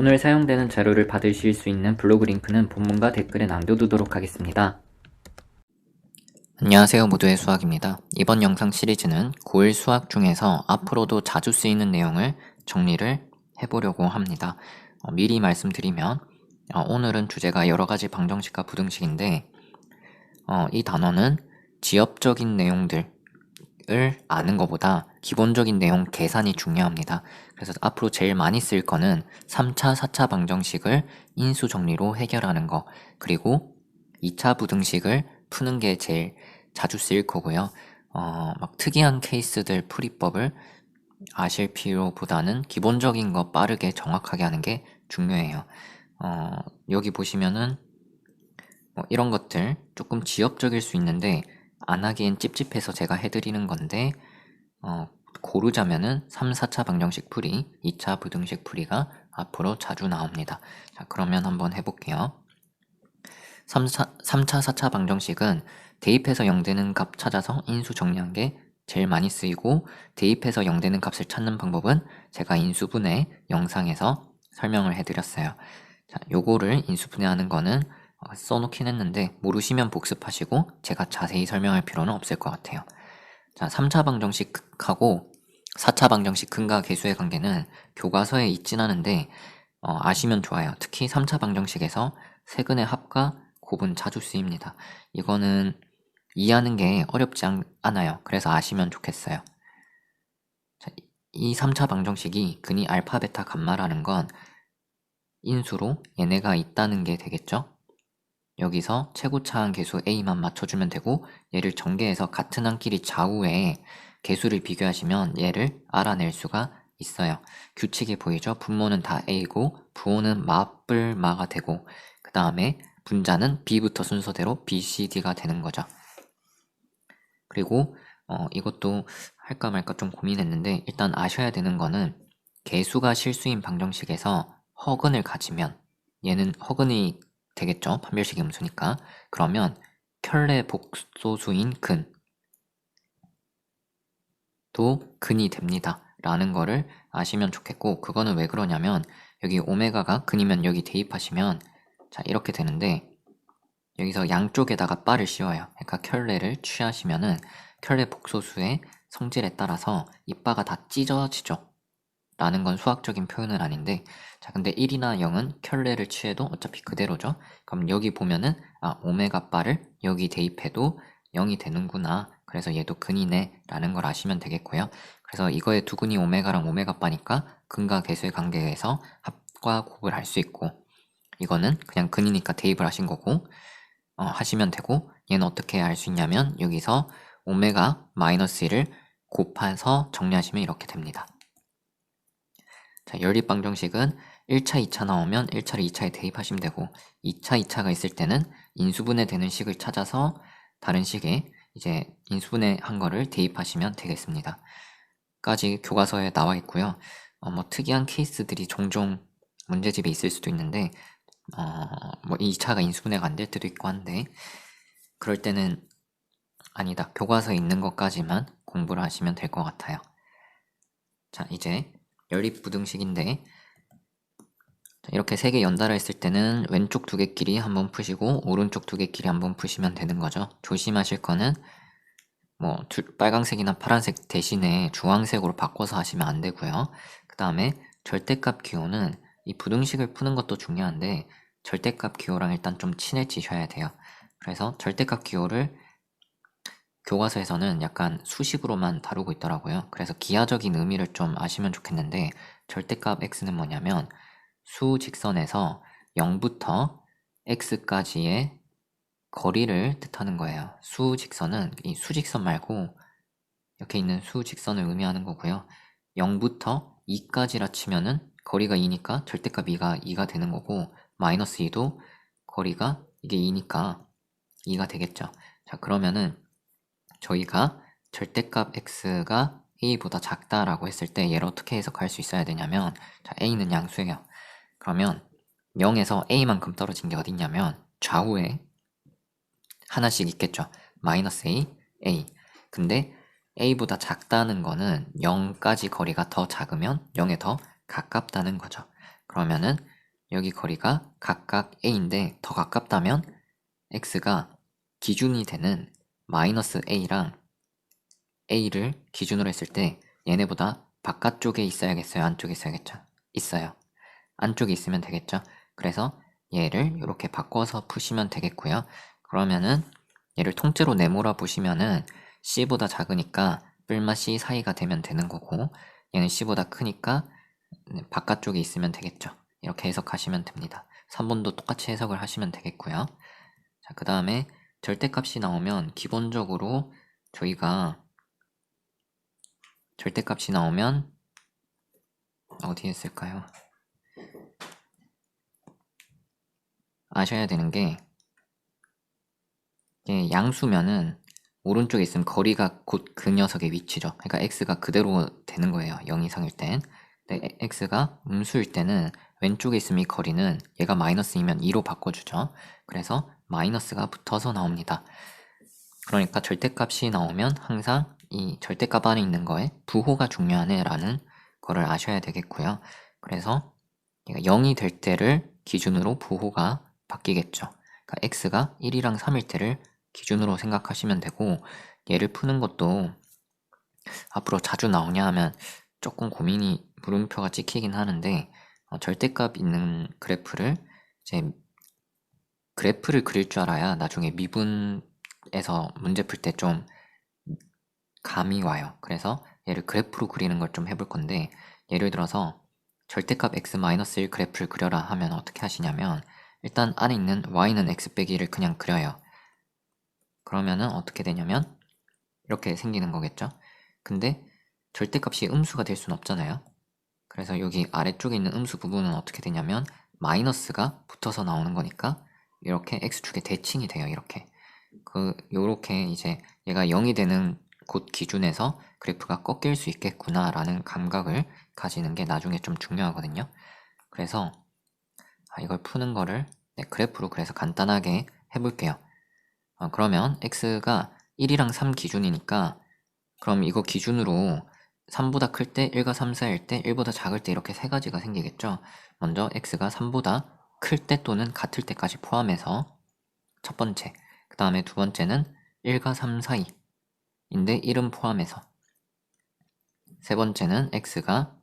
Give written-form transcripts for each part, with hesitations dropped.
오늘 사용되는 자료를 받으실 수 있는 블로그 링크는 본문과 댓글에 남겨두도록 하겠습니다. 안녕하세요, 모두의 수학입니다. 이번 영상 시리즈는 고1 수학 중에서 앞으로도 자주 쓰이는 내용을 정리를 해보려고 합니다. 미리 말씀드리면 오늘은 주제가 여러가지 방정식과 부등식인데 이 단어는 지엽적인 내용들을 아는 것보다 기본적인 내용 계산이 중요합니다. 그래서 앞으로 제일 많이 쓸 거는 3차, 4차 방정식을 인수 정리로 해결하는 거, 그리고 2차 부등식을 푸는 게 제일 자주 쓰일 거고요. 막 특이한 케이스들 풀이법을 아실 필요보다는 기본적인 거 빠르게 정확하게 하는 게 중요해요. 여기 보시면은 이런 것들 조금 지엽적일 수 있는데 안 하기엔 찝찝해서 제가 해드리는 건데 고르자면은 3, 4차 방정식 풀이, 2차 부등식 풀이가 앞으로 자주 나옵니다. 자, 그러면 한번 해볼게요. 3차, 4차 방정식은 대입해서 0 되는 값 찾아서 인수 정리한 게 제일 많이 쓰이고, 대입해서 0 되는 값을 찾는 방법은 제가 인수분해 영상에서 설명을 해드렸어요. 자, 요거를 인수분해하는 거는 써놓긴 했는데 모르시면 복습하시고 제가 자세히 설명할 필요는 없을 것 같아요. 자, 3차 방정식하고 4차 방정식 근과 계수의 관계는 교과서에 있진 않은데 아시면 좋아요. 특히 3차 방정식에서 세근의 합과 곱은 자주 쓰입니다. 이거는 이해하는 게 어렵지 않아요. 그래서 아시면 좋겠어요. 자, 이 3차 방정식이 근이 알파, 베타, 감마라는 건 인수로 얘네가 있다는 게 되겠죠? 여기서 최고차항 계수 a만 맞춰주면 되고, 얘를 전개해서 같은 항끼리 좌우에 계수를 비교하시면 얘를 알아낼 수가 있어요. 규칙이 보이죠? 분모는 다 a고 부호는 마뿔 마가 되고, 그 다음에 분자는 b부터 순서대로 b, c, d가 되는 거죠. 그리고 이것도 할까 말까 좀 고민했는데, 일단 아셔야 되는 거는 계수가 실수인 방정식에서 허근을 가지면, 얘는 허근이 되겠죠? 판별식이 음수니까. 그러면 켤레 복소수인 근도 근이 됩니다 라는 거를 아시면 좋겠고, 그거는 왜 그러냐면 여기 오메가가 근이면 여기 대입하시면 자 이렇게 되는데, 여기서 양쪽에다가 바를 씌워요. 그러니까 켤레를 취하시면은 켤레 복소수의 성질에 따라서 이 바가 다 찢어지죠. 라는 건 수학적인 표현은 아닌데, 자 근데 1이나 0은 켤레를 취해도 어차피 그대로죠. 그럼 여기 보면은 오메가 바를 여기 대입해도 0이 되는구나, 그래서 얘도 근이네 라는 걸 아시면 되겠고요. 그래서 이거의 두 근이 오메가랑 오메가 바니까 근과 계수의 관계에서 합과 곱을 할 수 있고, 이거는 그냥 근이니까 대입을 하신 거고 하시면 되고, 얘는 어떻게 할 수 있냐면 여기서 오메가 마이너스 1을 곱해서 정리하시면 이렇게 됩니다. 자, 연립 방정식은 1차, 2차 나오면 1차를 2차에 대입하시면 되고, 2차, 2차가 있을 때는 인수분해 되는 식을 찾아서 다른 식에 이제 인수분해 한 거를 대입하시면 되겠습니다. 까지 교과서에 나와 있고요. 뭐 특이한 케이스들이 종종 문제집에 있을 수도 있는데, 뭐 2차가 인수분해가 안 될 때도 있고 한데, 그럴 때는 아니다, 교과서에 있는 것까지만 공부를 하시면 될 것 같아요. 자, 이제 연립부등식인데, 이렇게 3개 연달아 했을 때는 왼쪽 2개끼리 한번 푸시고 오른쪽 2개끼리 한번 푸시면 되는 거죠. 조심하실 거는 뭐 빨강색이나 파란색 대신에 주황색으로 바꿔서 하시면 안 되고요. 그 다음에 절대값 기호는 이 부등식을 푸는 것도 중요한데 절대값 기호랑 일단 좀 친해지셔야 돼요. 그래서 절대값 기호를 교과서에서는 약간 수식으로만 다루고 있더라고요. 그래서 기하적인 의미를 좀 아시면 좋겠는데, 절대값 x는 뭐냐면 수직선에서 0부터 x까지의 거리를 뜻하는 거예요. 수직선은 이 수직선 말고 이렇게 있는 수직선을 의미하는 거고요. 0부터 2까지라 치면은 거리가 2니까 절대값 2가 되는 거고, 마이너스 2도 거리가 이게 2니까 2가 되겠죠. 자, 그러면은 저희가 절대값 x가 a보다 작다라고 했을 때 얘를 어떻게 해석할 수 있어야 되냐면, 자, a는 양수예요. 그러면 0에서 a만큼 떨어진 게 어딨냐면 좌우에 하나씩 있겠죠. 마이너스 a, a. 근데 a보다 작다는 거는 0까지 거리가 더 작으면 0에 더 가깝다는 거죠. 그러면은 여기 거리가 각각 a인데 더 가깝다면 x가 기준이 되는 마이너스 a랑 a를 기준으로 했을 때 얘네보다 바깥쪽에 있어야겠어요? 안쪽에 있어야겠죠? 있어요. 안쪽에 있으면 되겠죠? 그래서 얘를 이렇게 바꿔서 푸시면 되겠고요. 그러면은 얘를 통째로 네모라 보시면은 c보다 작으니까 뿔마 c 사이가 되면 되는 거고, 얘는 c보다 크니까 바깥쪽에 있으면 되겠죠. 이렇게 해석하시면 됩니다. 3번도 똑같이 해석을 하시면 되겠고요. 자, 그 다음에 절대값이 나오면 기본적으로 저희가 절대값이 나오면 어디에 쓸까요? 아셔야 되는 게, 이게 양수면은 오른쪽에 있으면 거리가 곧 그 녀석의 위치죠. 그러니까 x가 그대로 되는 거예요. 0 이상일 땐. 근데 x가 음수일 때는 왼쪽에 있으면 이 거리는 얘가 마이너스이면 2로 바꿔주죠. 그래서 마이너스가 붙어서 나옵니다. 그러니까 절대값이 나오면 항상 이 절대값 안에 있는 거에 부호가 중요하네 라는 거를 아셔야 되겠고요. 그래서 얘가 0이 될 때를 기준으로 부호가 바뀌겠죠. 그러니까 x가 1이랑 3일 때를 기준으로 생각하시면 되고, 얘를 푸는 것도 앞으로 자주 나오냐 하면 조금 고민이 물음표가 찍히긴 하는데, 절대값 있는 그래프를 이제 그래프를 그릴 줄 알아야 나중에 미분에서 문제 풀 때 좀 감이 와요. 그래서 얘를 그래프로 그리는 걸 좀 해볼 건데, 예를 들어서 절대값 x-1 그래프를 그려라 하면 어떻게 하시냐면, 일단 안에 있는 y는 x 빼기 1을 그냥 그려요. 그러면은 어떻게 되냐면 이렇게 생기는 거겠죠. 근데 절대값이 음수가 될 수는 없잖아요. 그래서 여기 아래쪽에 있는 음수 부분은 어떻게 되냐면 마이너스가 붙어서 나오는 거니까 이렇게 x축의 대칭이 돼요. 이렇게 요렇게 이제 얘가 0이 되는 곳 기준에서 그래프가 꺾일 수 있겠구나 라는 감각을 가지는 게 나중에 좀 중요하거든요. 그래서 이걸 푸는 거를 그래프로 그래서 간단하게 해볼게요. 그러면 x가 1이랑 3 기준이니까, 그럼 이거 기준으로 3보다 클 때, 1과 3 사이일 때, 1보다 작을 때 이렇게 세 가지가 생기겠죠. 먼저 x가 3보다 클 때 또는 같을 때까지 포함해서 첫 번째, 그 다음에 두 번째는 1과 3 사이인데 1은 포함해서, 세 번째는 x가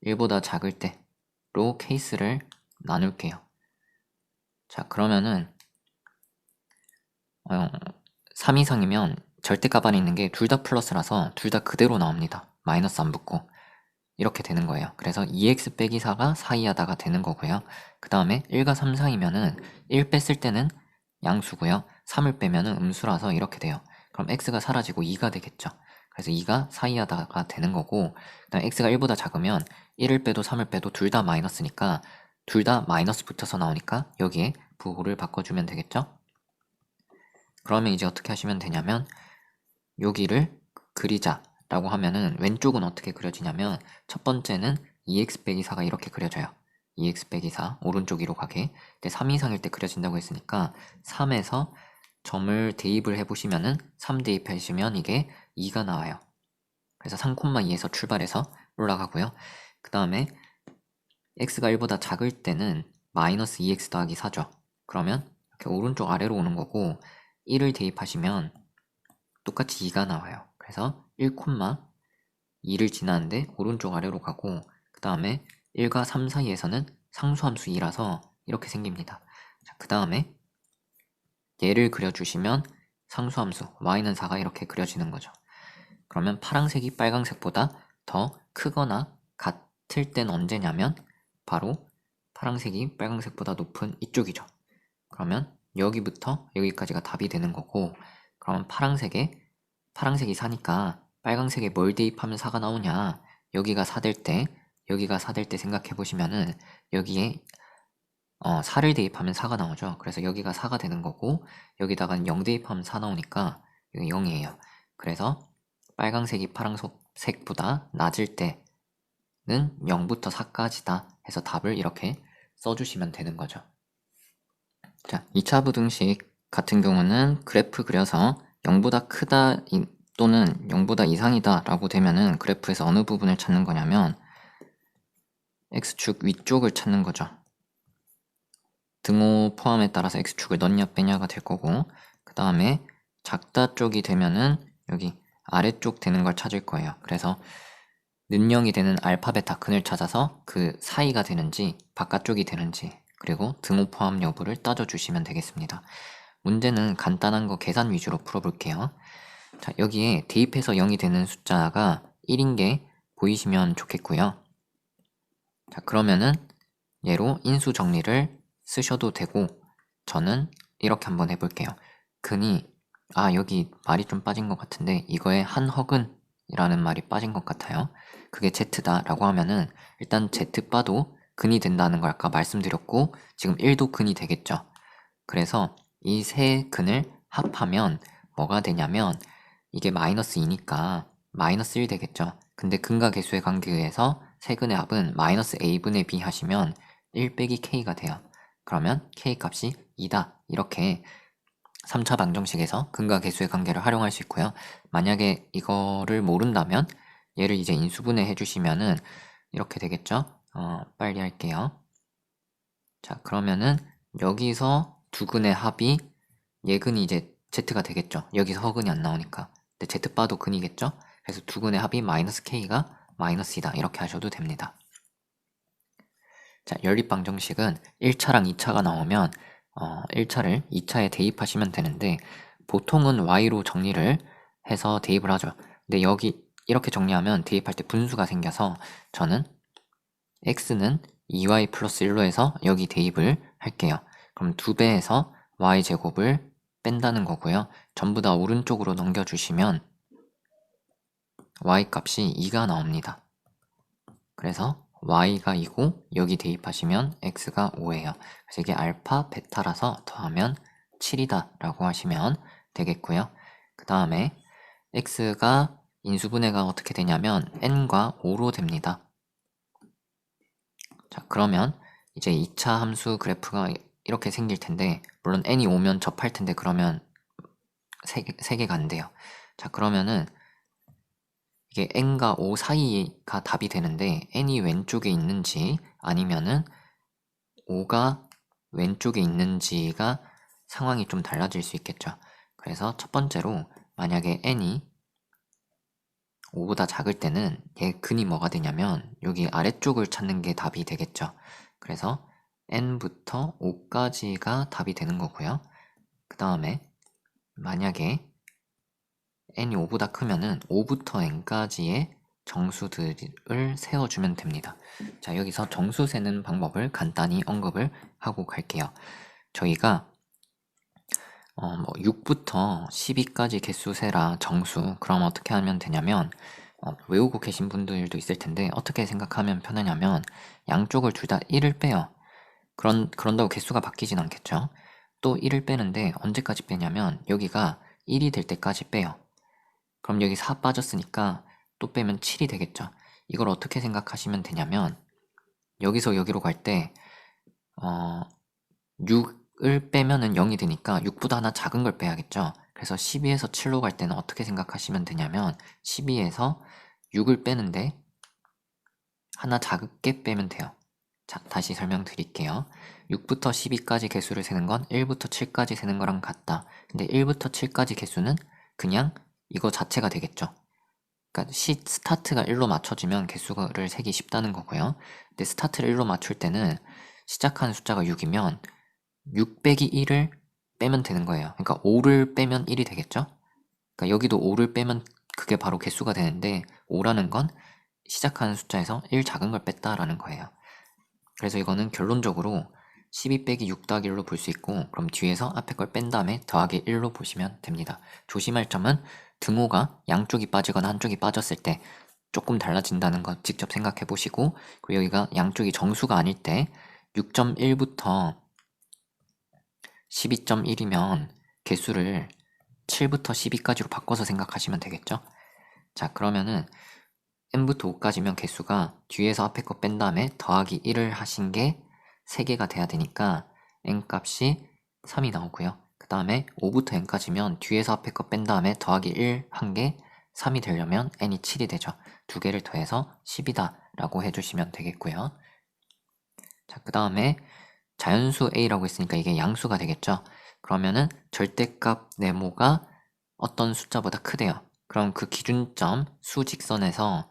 1보다 작을 때로 케이스를 나눌게요. 자, 그러면은 3 이상이면 절대값 안에 있는 게 둘 다 플러스라서 둘 다 그대로 나옵니다. 마이너스 안 붙고 이렇게 되는 거예요. 그래서 2x 빼기 4가 4 이하다가 되는 거고요. 그 다음에 1과 3 사이면은 1 뺐을 때는 양수고요. 3을 빼면은 음수라서 이렇게 돼요. 그럼 x가 사라지고 2가 되겠죠. 그래서 2가 4 이하다가 되는 거고, 그 다음에 x가 1보다 작으면 1을 빼도 3을 빼도 둘 다 마이너스니까 둘 다 마이너스 붙어서 나오니까 여기에 부호를 바꿔주면 되겠죠. 그러면 이제 어떻게 하시면 되냐면 여기를 그리자 라고 하면은 왼쪽은 어떻게 그려지냐면, 첫 번째는 2x 빼기 4가 이렇게 그려져요. 2x 빼기 4 오른쪽 위로 가게. 근데 3 이상일 때 그려진다고 했으니까 3에서 점을 대입을 해보시면은 3 대입하시면 이게 2가 나와요. 그래서 3,2에서 출발해서 올라가고요. 그 다음에 x가 1보다 작을 때는 마이너스 2x 더하기 4죠. 그러면 이렇게 오른쪽 아래로 오는 거고, 1을 대입하시면 똑같이 2가 나와요. 그래서 1,2를 지나는데 오른쪽 아래로 가고, 그 다음에 1과 3 사이에서는 상수함수 2라서 이렇게 생깁니다. 그 다음에 얘를 그려주시면 상수함수 y는 4가 이렇게 그려지는 거죠. 그러면 파란색이 빨간색보다 더 크거나 같을 땐 언제냐면 바로 파란색이 빨간색보다 높은 이쪽이죠. 그러면 여기부터 여기까지가 답이 되는 거고, 그러면 파란색이 4니까 빨간색에 뭘 대입하면 4가 나오냐, 여기가 4 될 때, 여기가 4 될 때 생각해 보시면은 여기에 4를 대입하면 4가 나오죠. 그래서 여기가 4가 되는 거고, 여기다가 0 대입하면 4 나오니까 여기 0이에요. 그래서 빨간색이 파란색보다 낮을 때는 0부터 4까지다 해서 답을 이렇게 써주시면 되는 거죠. 자, 2차 부등식 같은 경우는 그래프 그려서 0보다 크다 또는 0보다 이상이다 라고 되면은 그래프에서 어느 부분을 찾는 거냐면 x축 위쪽을 찾는 거죠. 등호 포함에 따라서 x축을 넣냐 빼냐가 될 거고, 그 다음에 작다 쪽이 되면은 여기 아래쪽 되는 걸 찾을 거예요. 그래서 는영이 되는 알파, 베타 근을 찾아서 그 사이가 되는지 바깥쪽이 되는지 그리고 등호 포함 여부를 따져주시면 되겠습니다. 문제는 간단한 거 계산 위주로 풀어볼게요. 자, 여기에 대입해서 0이 되는 숫자가 1인 게 보이시면 좋겠고요. 자, 그러면은 얘로 인수 정리를 쓰셔도 되고, 저는 이렇게 한번 해볼게요. 근이 여기 말이 좀 빠진 것 같은데 이거에 한허근 이라는 말이 빠진 것 같아요. 그게 Z다 라고 하면은 일단 Z바도 근이 된다는 걸 아까 말씀드렸고, 지금 1도 근이 되겠죠. 그래서 이 세 근을 합하면 뭐가 되냐면 이게 마이너스 2니까 마이너스 1 되겠죠. 근데 근과 개수의 관계에 의해서 세 근의 합은 마이너스 a분의 b 하시면 1 빼기 k가 돼요. 그러면 k 값이 2다. 이렇게 3차 방정식에서 근과 개수의 관계를 활용할 수 있고요. 만약에 이거를 모른다면 얘를 이제 인수분해 해주시면은 이렇게 되겠죠. 빨리 할게요. 자, 그러면은 여기서 두 근의 합이 얘근이 이제 z가 되겠죠. 여기서 허근이 안 나오니까. 근데 z바도 근이겠죠. 그래서 두 근의 합이 마이너스 k가 마이너스 2다. 이렇게 하셔도 됩니다. 자, 연립 방정식은 1차랑 2차가 나오면 1차를 2차에 대입하시면 되는데, 보통은 y로 정리를 해서 대입을 하죠. 근데 여기 이렇게 정리하면 대입할 때 분수가 생겨서 저는 x는 2y 플러스 1로 해서 여기 대입을 할게요. 그럼 2배에서 y제곱을 뺀다는 거고요. 전부 다 오른쪽으로 넘겨주시면 y 값이 2가 나옵니다. 그래서 y가 2고 여기 대입하시면 x가 5예요. 그래서 이게 알파, 베타라서 더하면 7이다 라고 하시면 되겠고요. 그 다음에 x가 인수분해가 어떻게 되냐면 n과 5로 됩니다. 자, 그러면 이제 2차 함수 그래프가 이렇게 생길 텐데, 물론 n이 오면 접할 텐데 그러면 3개가 안 돼요. 자, 그러면은 이게 n과 5 사이가 답이 되는데 n이 왼쪽에 있는지 아니면은 5가 왼쪽에 있는지가 상황이 좀 달라질 수 있겠죠. 그래서 첫 번째로 만약에 n이 5보다 작을 때는 얘 근이 뭐가 되냐면 여기 아래쪽을 찾는 게 답이 되겠죠. 그래서 n부터 5까지가 답이 되는 거고요. 그 다음에 만약에 n이 5보다 크면은 5부터 n까지의 정수들을 세워주면 됩니다. 자, 여기서 정수 세는 방법을 간단히 언급을 하고 갈게요. 저희가 6부터 12까지 개수 세라 정수. 그럼 어떻게 하면 되냐면 외우고 계신 분들도 있을 텐데 어떻게 생각하면 편하냐면 양쪽을 둘 다 1을 빼요. 그런다고 개수가 바뀌진 않겠죠. 또 1을 빼는데 언제까지 빼냐면 여기가 1이 될 때까지 빼요. 그럼 여기 4 빠졌으니까 또 빼면 7이 되겠죠. 이걸 어떻게 생각하시면 되냐면 여기서 여기로 갈 때 6을 빼면은 0이 되니까 6보다 하나 작은 걸 빼야겠죠. 그래서 12에서 7로 갈 때는 어떻게 생각하시면 되냐면 12에서 6을 빼는데 하나 작게 빼면 돼요. 자, 다시 설명드릴게요. 6부터 12까지 개수를 세는 건 1부터 7까지 세는 거랑 같다. 근데 1부터 7까지 개수는 그냥 이거 자체가 되겠죠. 그러니까 스타트가 1로 맞춰지면 개수를 세기 쉽다는 거고요. 근데 스타트를 1로 맞출 때는 시작하는 숫자가 6이면 6 빼기 1을 빼면 되는 거예요. 그러니까 5를 빼면 1이 되겠죠. 그러니까 여기도 5를 빼면 그게 바로 개수가 되는데 5라는 건 시작하는 숫자에서 1 작은 걸 뺐다라는 거예요. 그래서 이거는 결론적으로 12 빼기 6 더하기 1로 볼 수 있고, 그럼 뒤에서 앞에 걸 뺀 다음에 더하기 1로 보시면 됩니다. 조심할 점은 등호가 양쪽이 빠지거나 한쪽이 빠졌을 때 조금 달라진다는 거 직접 생각해 보시고, 그리고 여기가 양쪽이 정수가 아닐 때 6.1부터 12.1이면 개수를 7부터 12까지로 바꿔서 생각하시면 되겠죠. 자, 그러면은 n부터 5까지면 개수가 뒤에서 앞에 거 뺀 다음에 더하기 1을 하신 게 3개가 돼야 되니까 n 값이 3이 나오고요. 그 다음에 5부터 n까지면 뒤에서 앞에 거 뺀 다음에 더하기 1 한 게 3이 되려면 n이 7이 되죠. 두 개를 더해서 10이다 라고 해주시면 되겠고요. 자, 그 다음에 자연수 a라고 했으니까 이게 양수가 되겠죠. 그러면은 절대값 네모가 어떤 숫자보다 크대요. 그럼 그 기준점 수 직선에서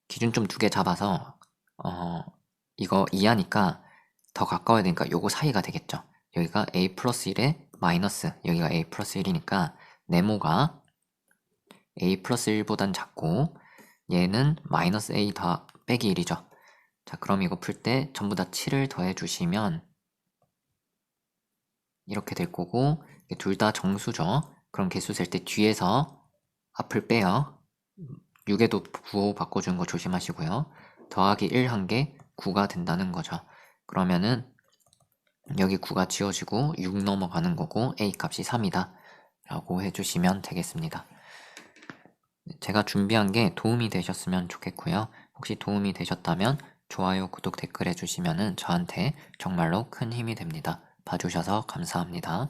기준점 2개 잡아서 이거 이하니까 더 가까워야 되니까 요거 사이가 되겠죠. 여기가 a 플러스 1에 마이너스, 여기가 a 플러스 1이니까 네모가 a 플러스 1보단 작고 얘는 마이너스 a 더 빼기 1이죠. 자, 그럼 이거 풀 때 전부 다 7을 더해 주시면 이렇게 될 거고, 둘 다 정수죠. 그럼 개수 셀 때 뒤에서 앞을 빼요. 6에도 9 바꿔주는 거 조심하시고요. 더하기 1 한 게 9가 된다는 거죠. 그러면은 여기 9가 지워지고 6 넘어가는 거고 a 값이 3이다 라고 해주시면 되겠습니다. 제가 준비한 게 도움이 되셨으면 좋겠고요. 혹시 도움이 되셨다면 좋아요, 구독, 댓글 해주시면 저한테 정말로 큰 힘이 됩니다. 봐주셔서 감사합니다.